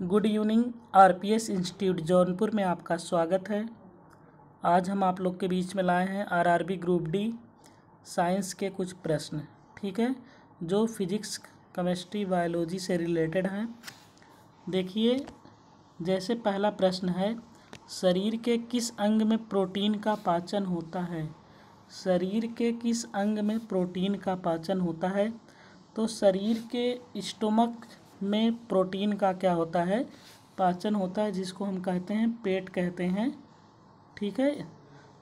Good evening. RPS institute Jaunpur में आपका स्वागत है। आज हम आप लोग के बीच में लाए हैं आरआरबी ग्रुप डी साइंस के कुछ प्रश्न, ठीक है, जो फिजिक्स, केमिस्ट्री, बायोलॉजी से रिलेटेड हैं। देखिए, जैसे पहला प्रश्न है, शरीर के किस अंग में प्रोटीन का पाचन होता है? शरीर के किस अंग में प्रोटीन का पाचन होता है? तो शरीर के स्टोमक में प्रोटीन का क्या होता है? पाचन होता है, जिसको हम कहते हैं पेट कहते हैं, ठीक है।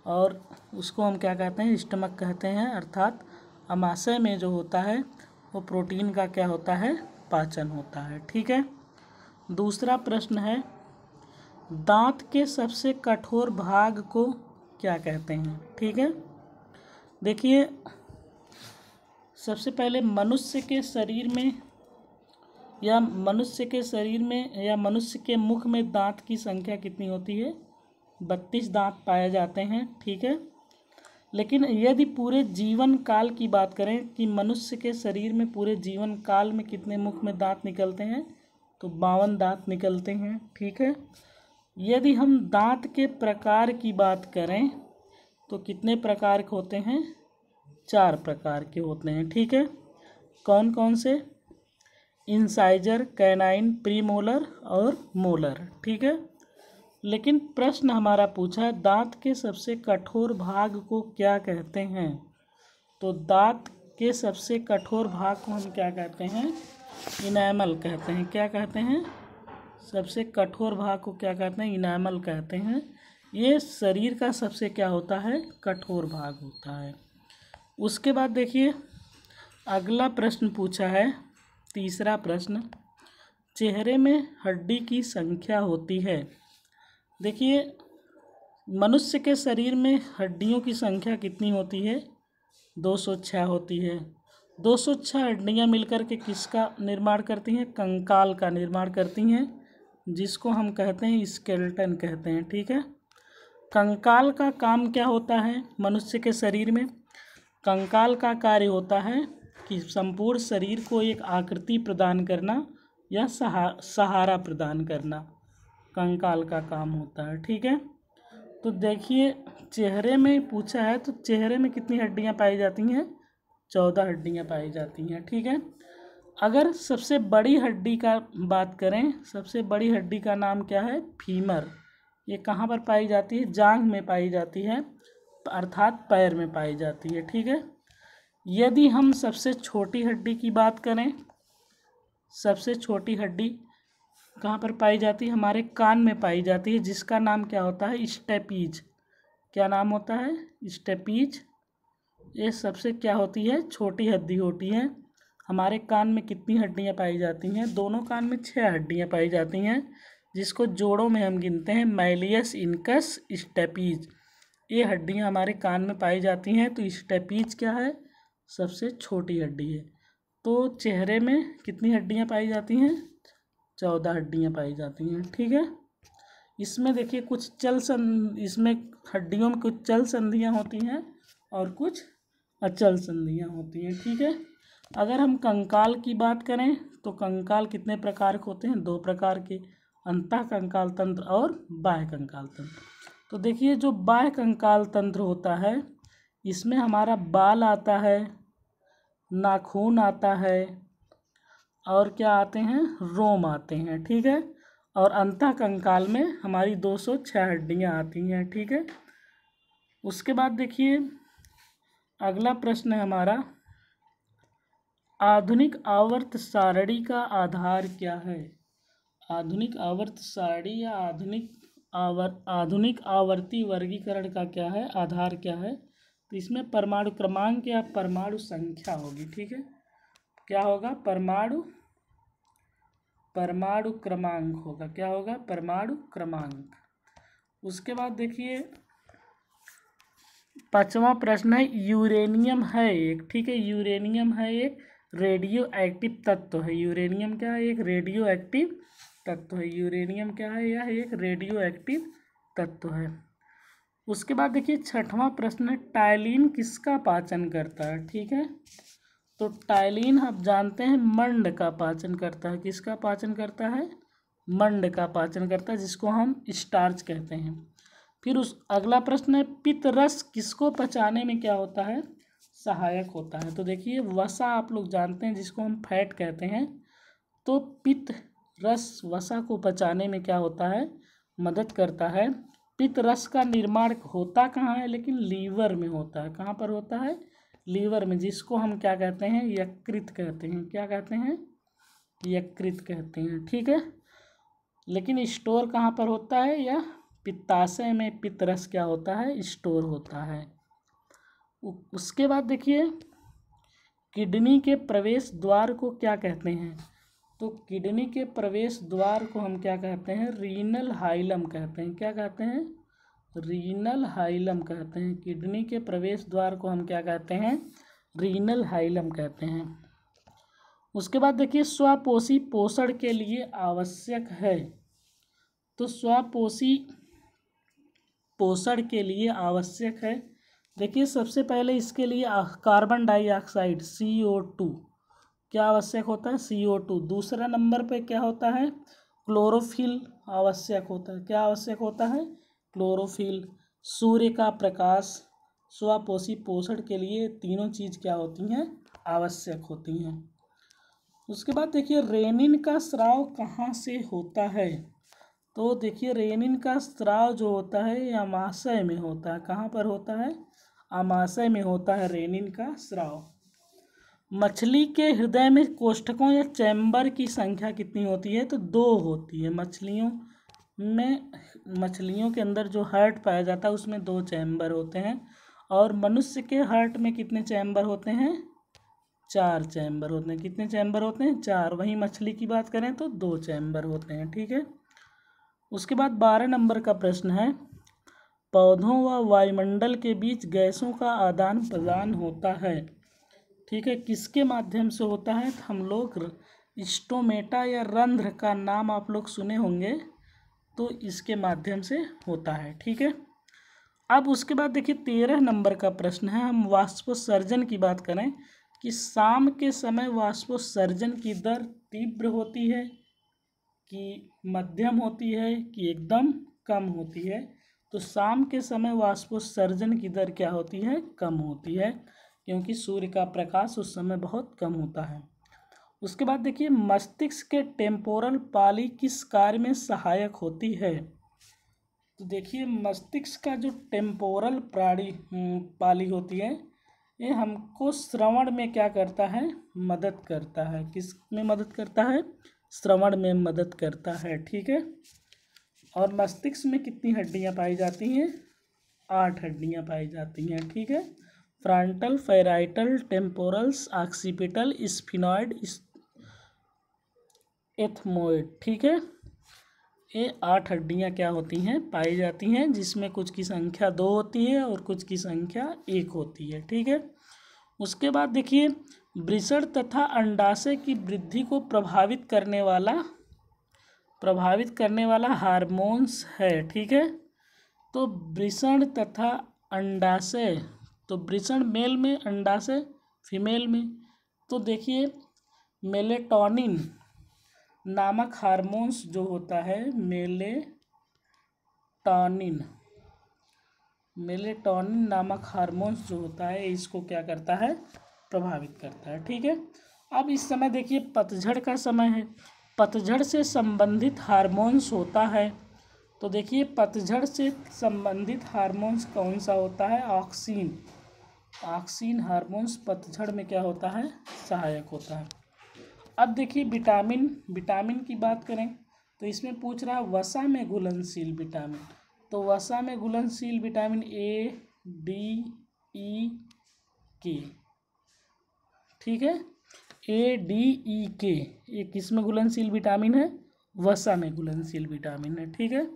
और उसको हम क्या कहते हैं? स्टमक कहते हैं। अर्थात अमाशय में जो होता है वो प्रोटीन का क्या होता है? पाचन होता है, ठीक है। दूसरा प्रश्न है, दांत के सबसे कठोर भाग को क्या कहते हैं? ठीक है, देखिए, सबसे पहले मनुष्य के शरीर में या मनुष्य के मुख में दांत की संख्या कितनी होती है? 32 दांत पाए जाते हैं, ठीक है। लेकिन यदि पूरे जीवन काल की बात करें कि मनुष्य के शरीर में पूरे जीवन काल में कितने मुख में दांत निकलते हैं, तो 52 दांत निकलते हैं, ठीक है। यदि हम दांत के प्रकार की बात करें तो कितने प्रकार के होते हैं? 4 प्रकार के होते हैं, ठीक है। कौन कौन से? इंसाइजर, कैनाइन, प्रीमोलर और मोलर, ठीक है। लेकिन प्रश्न हमारा पूछा है, दांत के सबसे कठोर भाग को क्या कहते हैं? तो दांत के सबसे कठोर भाग को हम क्या कहते हैं? इनैमल कहते हैं। क्या कहते हैं? सबसे कठोर भाग को क्या कहते हैं? इनैमल कहते हैं। ये शरीर का सबसे क्या होता है? कठोर भाग होता है। उसके बाद देखिए, अगला प्रश्न पूछा है, तीसरा प्रश्न, चेहरे में हड्डी की संख्या होती है। देखिए, मनुष्य के शरीर में हड्डियों की संख्या कितनी होती है? 206 होती है। 206 हड्डियां मिलकर के किसका निर्माण करती हैं? कंकाल का निर्माण करती हैं, जिसको हम कहते हैं स्केलेटन कहते हैं, ठीक है। कंकाल का काम क्या होता है मनुष्य के शरीर में? कंकाल का कार्य होता है कि संपूर्ण शरीर को एक आकृति प्रदान करना या सहारा प्रदान करना कंकाल का काम होता है, ठीक है। तो देखिए, चेहरे में पूछा है, तो चेहरे में कितनी हड्डियां पाई जाती हैं? 14 हड्डियां पाई जाती हैं, ठीक है। अगर सबसे बड़ी हड्डी का बात करें, सबसे बड़ी हड्डी का नाम क्या है? फीमर। ये कहाँ पर पाई जाती है? जांघ में पाई जाती है, अर्थात पैर में पाई जाती है, ठीक है। यदि हम सबसे छोटी हड्डी की बात करें, सबसे छोटी हड्डी कहाँ पर पाई जाती है? हमारे कान में पाई जाती है, जिसका नाम क्या होता है? स्टेपीज। क्या नाम होता है? स्टेपीज। ये सबसे क्या होती है? छोटी हड्डी होती है। हमारे कान में कितनी हड्डियाँ पाई जाती हैं? दोनों कान में 6 हड्डियाँ पाई जाती हैं, जिसको जोड़ों में हम गिनते हैं मैलियस, इनकस, स्टेपीज। ये हड्डियाँ हमारे कान में पाई जाती हैं। तो स्टेपीज क्या है? सबसे छोटी हड्डी है। तो चेहरे में कितनी हड्डियां पाई जाती हैं? 14 हड्डियां पाई जाती हैं, ठीक है। इसमें देखिए, इसमें हड्डियों में कुछ चल संधियां होती हैं और कुछ अचल संधियां होती हैं, ठीक है। अगर हम कंकाल की बात करें तो कंकाल कितने प्रकार के होते हैं? 2 प्रकार के, अंतः कंकाल तंत्र और बाह्य कंकाल तंत्र। तो देखिए, जो बाह्य कंकाल तंत्र होता है, इसमें हमारा बाल आता है, नाखून आता है, और क्या आते हैं? रोम आते हैं, ठीक है। और अंतः कंकाल में हमारी 206 हड्डियां आती हैं, ठीक है। उसके बाद देखिए, अगला प्रश्न है हमारा, आधुनिक आवर्त सारणी का आधार क्या है? आधुनिक आवर्त सारणी या आधुनिक आवर्ती वर्गीकरण का क्या है? आधार क्या है? तो इसमें परमाणु क्रमांक या परमाणु संख्या होगी, ठीक है। क्या होगा? परमाणु क्रमांक होगा। क्या होगा? परमाणु क्रमांक। उसके बाद देखिए, 5वां प्रश्न है, यूरेनियम है एक, ठीक है। यूरेनियम है एक रेडियो एक्टिव तत्व है। यूरेनियम क्या है? एक रेडियो एक्टिव तत्व है। यूरेनियम क्या है? यह एक रेडियो एक्टिव तत्व है। उसके बाद देखिए, 6वां प्रश्न है, टायलिन किसका पाचन करता है? ठीक है, तो टायलिन आप जानते हैं मंड का पाचन करता है। किसका पाचन करता है? मंड का पाचन करता है, जिसको हम स्टार्च कहते हैं। फिर उस अगला प्रश्न है, पित्त रस किसको पचाने में क्या होता है, सहायक होता है। तो देखिए वसा आप लोग जानते हैं, जिसको हम फैट कहते हैं। तो पित्त रस वसा को पचाने में क्या होता है, मदद करता है। पित्त रस का निर्माण होता कहाँ है, लेकिन लीवर में होता है। कहाँ पर होता है, लीवर में, जिसको हम क्या कहते हैं, यकृत कहते हैं। क्या कहते हैं, यकृत कहते हैं, ठीक है। लेकिन स्टोर कहाँ पर होता है, या पित्ताशय में पित्त रस क्या होता है, स्टोर होता है। उसके बाद देखिए किडनी के प्रवेश द्वार को क्या कहते हैं। तो किडनी के प्रवेश द्वार को हम क्या कहते हैं, रीनल हाइलम कहते हैं। क्या कहते हैं, रीनल हाइलम कहते हैं। किडनी के प्रवेश द्वार को हम क्या कहते हैं, रीनल हाइलम कहते हैं। उसके बाद देखिए स्वपोषी पोषण के लिए आवश्यक है। तो स्वपोषी पोषण के लिए आवश्यक है, देखिए सबसे पहले इसके लिए कार्बन डाइऑक्साइड CO2 क्या आवश्यक होता है, CO2। दूसरा नंबर पे क्या होता है, क्लोरोफिल आवश्यक होता है। क्या आवश्यक होता है, क्लोरोफिल। सूर्य का प्रकाश, स्वपोषी पोषण के लिए तीनों चीज़ क्या होती हैं, आवश्यक होती हैं। उसके बाद देखिए रेनिन का स्राव कहाँ से होता है। तो देखिए रेनिन का स्राव जो होता है ये अमाशय में होता है। कहाँ पर होता है, अमाशय में होता है रेनिन का स्राव। मछली के हृदय में कोष्ठकों या चैम्बर की संख्या कितनी होती है, तो 2 होती है। मछलियों के अंदर जो हार्ट पाया जाता है उसमें 2 चैम्बर होते हैं। और मनुष्य के हार्ट में कितने चैम्बर होते हैं, 4 चैम्बर होते हैं। कितने चैम्बर होते हैं, 4। वहीं मछली की बात करें तो 2 चैम्बर होते हैं, ठीक है। उसके बाद 12 नंबर का प्रश्न है, पौधों व वायुमंडल के बीच गैसों का आदान प्रदान होता है, ठीक है। किसके माध्यम से होता है, तो हम लोग स्टोमेटा या रंध्र का नाम आप लोग सुने होंगे, तो इसके माध्यम से होता है, ठीक है। अब उसके बाद देखिए 13 नंबर का प्रश्न है, हम वाष्पोत्सर्जन की बात करें कि शाम के समय वाष्पोत्सर्जन की दर तीव्र होती है कि मध्यम होती है कि एकदम कम होती है। तो शाम के समय वाष्पोत्सर्जन की दर क्या होती है, कम होती है, क्योंकि सूर्य का प्रकाश उस समय बहुत कम होता है। उसके बाद देखिए मस्तिष्क के टेम्पोरल पाली किस कार्य में सहायक होती है। तो देखिए मस्तिष्क का जो टेम्पोरल पाली होती है, ये हमको श्रवण में क्या करता है, मदद करता है। किस में मदद करता है, श्रवण में मदद करता है, ठीक है। और मस्तिष्क में कितनी हड्डियां पाई जाती हैं, 8 हड्डियां पाई जाती हैं, ठीक है। Frontal, parietal, temporals, occipital, sphenoid, ethmoid, ठीक है। ये 8 हड्डियां क्या होती हैं, पाई जाती हैं, जिसमें कुछ की संख्या 2 होती है और कुछ की संख्या 1 होती है, ठीक है। उसके बाद देखिए वृषण तथा अंडाशय की वृद्धि को प्रभावित करने वाला हार्मोन्स है, ठीक है। तो वृषण तथा अंडाशय, तो वृषण मेल में, अंडाशय फीमेल में। तो देखिए मेलेटोनिन नामक हार्मोन्स जो होता है, मेलेटोनिन नामक हार्मोन्स जो होता है, इसको क्या करता है, प्रभावित करता है, ठीक है। अब इस समय देखिए पतझड़ का समय है, पतझड़ से संबंधित हार्मोन्स होता है। तो देखिए पतझड़ से संबंधित हार्मोन्स कौन सा होता है, ऑक्सीन हार्मोन्स पतझड़ में क्या होता है, सहायक होता है। अब देखिए विटामिन की बात करें तो इसमें पूछ रहा है वसा में घुलनशील विटामिन। तो वसा में घुलनशील विटामिन ADEK, ठीक है। ADEK ये किस में घुलनशील विटामिन है, वसा में घुलनशील विटामिन है, ठीक है।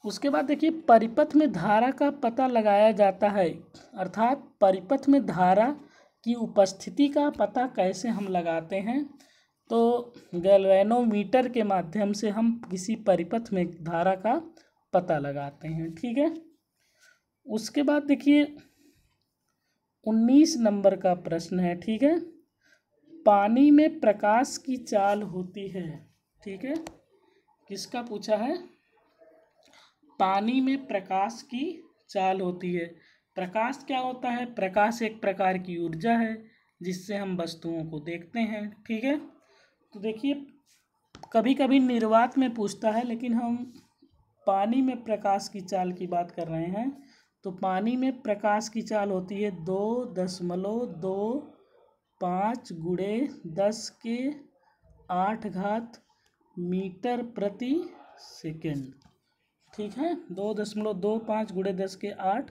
उसके बाद देखिए परिपथ में धारा का पता लगाया जाता है, अर्थात परिपथ में धारा की उपस्थिति का पता कैसे हम लगाते हैं। तो गैल्वेनोमीटर के माध्यम से हम किसी परिपथ में धारा का पता लगाते हैं, ठीक है। उसके बाद देखिए 19 नंबर का प्रश्न है, ठीक है। पानी में प्रकाश की चाल होती है, ठीक है। किसका पूछा है? पानी में प्रकाश की चाल होती है। प्रकाश क्या होता है? प्रकाश एक प्रकार की ऊर्जा है जिससे हम वस्तुओं को देखते हैं। ठीक है, तो देखिए कभी कभी निर्वात में पूछता है, लेकिन हम पानी में प्रकाश की चाल की बात कर रहे हैं। तो पानी में प्रकाश की चाल होती है 2.25 × 10⁸ मीटर प्रति सेकेंड। ठीक है, 2.25 ×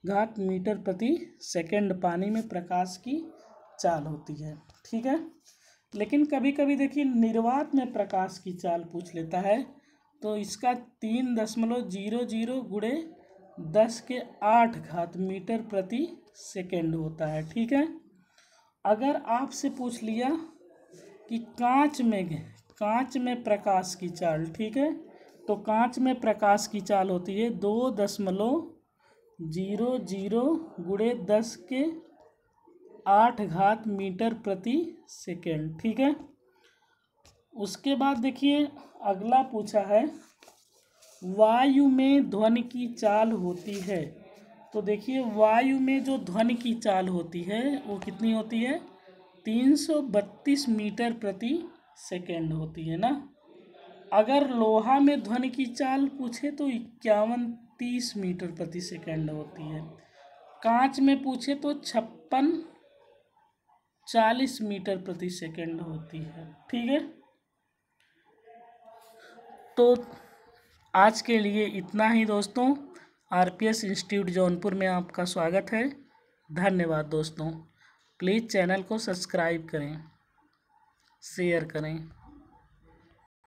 10⁸ मीटर प्रति सेकेंड पानी में प्रकाश की चाल होती है। ठीक है, लेकिन कभी कभी देखिए निर्वात में प्रकाश की चाल पूछ लेता है, तो इसका 3.00 × 10⁸ मीटर प्रति सेकेंड होता है। ठीक है, अगर आपसे पूछ लिया कि कांच में प्रकाश की चाल, ठीक है, तो कांच में प्रकाश की चाल होती है 2.00 × 10⁸ मीटर प्रति सेकेंड। ठीक है, उसके बाद देखिए अगला पूछा है वायु में ध्वनि की चाल होती है। तो देखिए वायु में जो ध्वनि की चाल होती है वो कितनी होती है? 332 मीटर प्रति सेकेंड होती है ना। अगर लोहा में ध्वनि की चाल पूछे तो 51-30 मीटर प्रति सेकेंड होती है। कांच में पूछे तो 56-40 मीटर प्रति सेकेंड होती है। ठीक है, तो आज के लिए इतना ही दोस्तों। आरपीएस इंस्टीट्यूट जौनपुर में आपका स्वागत है। धन्यवाद दोस्तों। प्लीज़ चैनल को सब्सक्राइब करें, शेयर करें।